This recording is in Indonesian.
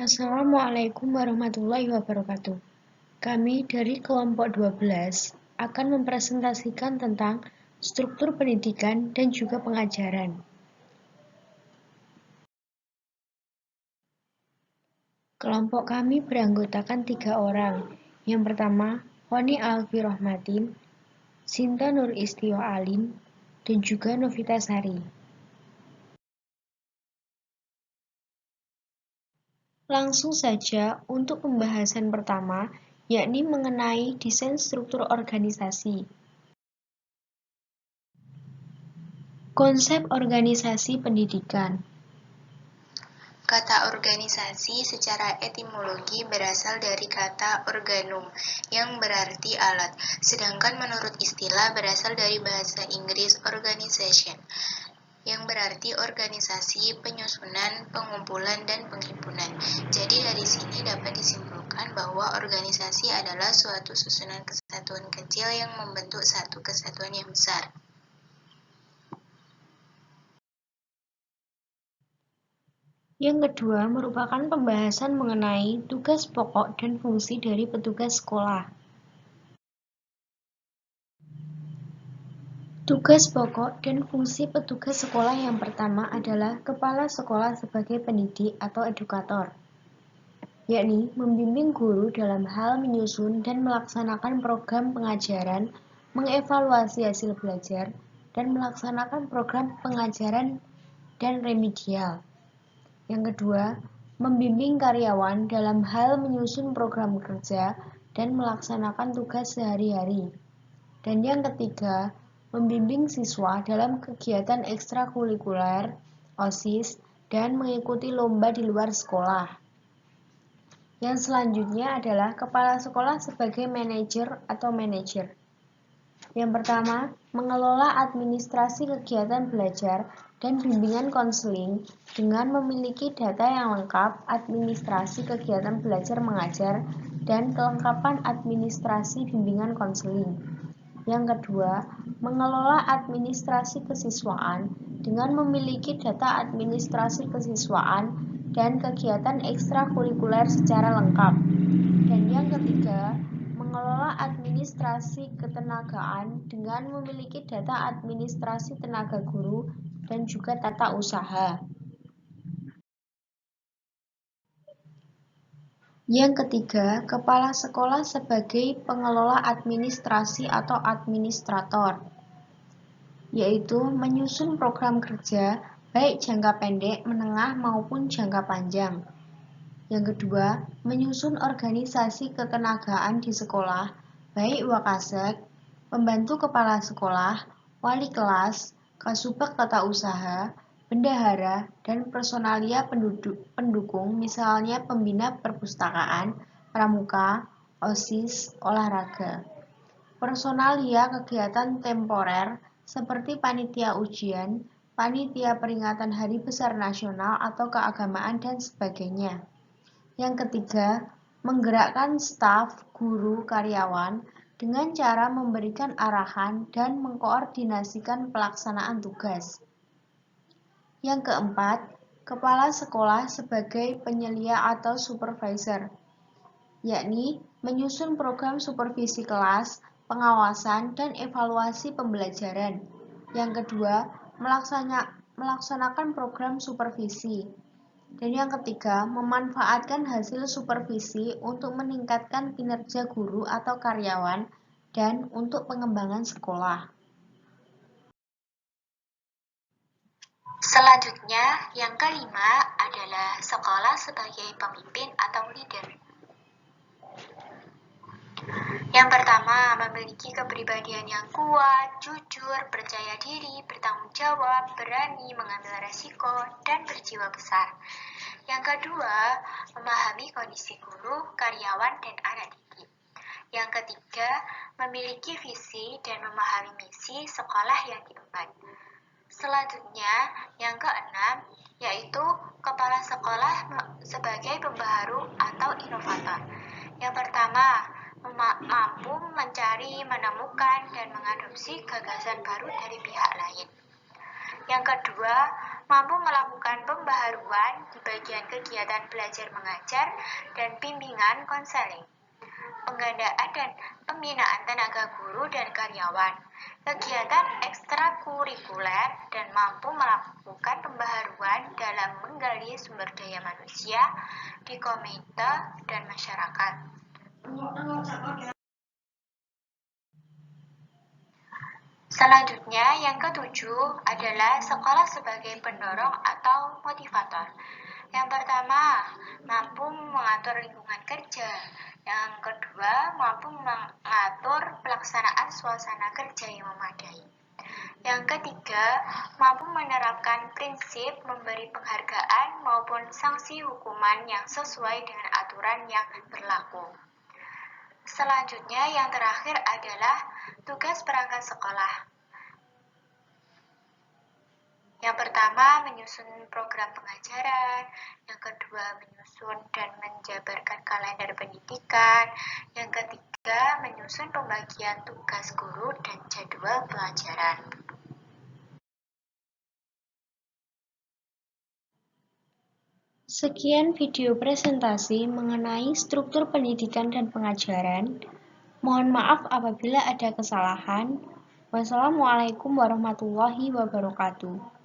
Assalamualaikum warahmatullahi wabarakatuh. Kami dari kelompok 12 akan mempresentasikan tentang struktur pendidikan dan juga pengajaran. Kelompok kami beranggotakan 3 orang. Yang pertama, Honi Alfi Rohmatin, Sinta Nur Istio Alim, dan juga Novita Sari. Langsung saja untuk pembahasan pertama, yakni mengenai desain struktur organisasi. Konsep organisasi pendidikan. Kata organisasi secara etimologi berasal dari kata organum yang berarti alat, sedangkan menurut istilah berasal dari bahasa Inggris organization yang berarti organisasi, penyusunan, pengumpulan, dan penghimpunan. Jadi dari sini dapat disimpulkan bahwa organisasi adalah suatu susunan kesatuan kecil yang membentuk satu kesatuan yang besar. Yang kedua merupakan pembahasan mengenai tugas pokok dan fungsi dari petugas sekolah. Tugas pokok dan fungsi petugas sekolah yang pertama adalah kepala sekolah sebagai pendidik atau edukator, yakni membimbing guru dalam hal menyusun dan melaksanakan program pengajaran, mengevaluasi hasil belajar, dan melaksanakan program pengajaran dan remedial. Yang kedua, membimbing karyawan dalam hal menyusun program kerja dan melaksanakan tugas sehari-hari. Dan yang ketiga, membimbing siswa dalam kegiatan ekstrakurikuler, OSIS, dan mengikuti lomba di luar sekolah. Yang selanjutnya adalah kepala sekolah sebagai manajer atau manajer. Yang pertama, mengelola administrasi kegiatan belajar dan bimbingan konseling dengan memiliki data yang lengkap administrasi kegiatan belajar mengajar dan kelengkapan administrasi bimbingan konseling. Yang kedua, mengelola administrasi kesiswaan dengan memiliki data administrasi kesiswaan dan kegiatan ekstrakurikuler secara lengkap. Dan yang ketiga, mengelola administrasi ketenagaan dengan memiliki data administrasi tenaga guru dan juga tata usaha. Yang ketiga, kepala sekolah sebagai pengelola administrasi atau administrator, yaitu menyusun program kerja baik jangka pendek, menengah maupun jangka panjang. Yang kedua, menyusun organisasi ketenagaan di sekolah, baik Wakasek, pembantu kepala sekolah, wali kelas, kasubag tata usaha, bendahara, dan personalia pendukung, misalnya pembina perpustakaan, pramuka, OSIS, olahraga. Personalia kegiatan temporer seperti panitia ujian, panitia peringatan Hari Besar Nasional atau keagamaan, dan sebagainya. Yang ketiga, menggerakkan staf, guru, karyawan dengan cara memberikan arahan dan mengkoordinasikan pelaksanaan tugas. Yang keempat, kepala sekolah sebagai penyelia atau supervisor, yakni menyusun program supervisi kelas, pengawasan, dan evaluasi pembelajaran. Yang kedua, melaksanakan program supervisi. Dan yang ketiga, memanfaatkan hasil supervisi untuk meningkatkan kinerja guru atau karyawan dan untuk pengembangan sekolah. Selanjutnya, yang kelima adalah sekolah sebagai pemimpin atau leader. Yang pertama, memiliki kepribadian yang kuat, jujur, percaya diri, bertanggung jawab, berani mengambil resiko, dan berjiwa besar. Yang kedua, memahami kondisi guru, karyawan, dan anak didik. Yang ketiga, memiliki visi dan memahami misi sekolah yang diemban. Selanjutnya, yang keenam, yaitu kepala sekolah sebagai pembaharu atau inovator. Yang pertama, mampu mencari, menemukan, dan mengadopsi gagasan baru dari pihak lain. Yang kedua, mampu melakukan pembaharuan di bagian kegiatan belajar mengajar dan bimbingan konseling, penggandaan dan pembinaan tenaga guru dan karyawan, kegiatan ekstrakurikuler, dan mampu melakukan pembaharuan dalam menggali sumber daya manusia di komite dan masyarakat. Selanjutnya, yang ketujuh adalah sekolah sebagai pendorong atau motivator. Yang pertama, mampu mengatur lingkungan kerja. Yang kedua, mampu mengatur pelaksanaan suasana kerja yang memadai. Yang ketiga, mampu menerapkan prinsip memberi penghargaan maupun sanksi hukuman yang sesuai dengan aturan yang berlaku. Selanjutnya, yang terakhir adalah tugas perangkat sekolah. Yang pertama, menyusun program pengajaran. Yang kedua, menyusun dan menjabarkan kalender pendidikan. Yang ketiga, menyusun pembagian tugas guru dan jadwal pelajaran. Sekian video presentasi mengenai struktur pendidikan dan pengajaran. Mohon maaf apabila ada kesalahan. Wassalamualaikum warahmatullahi wabarakatuh.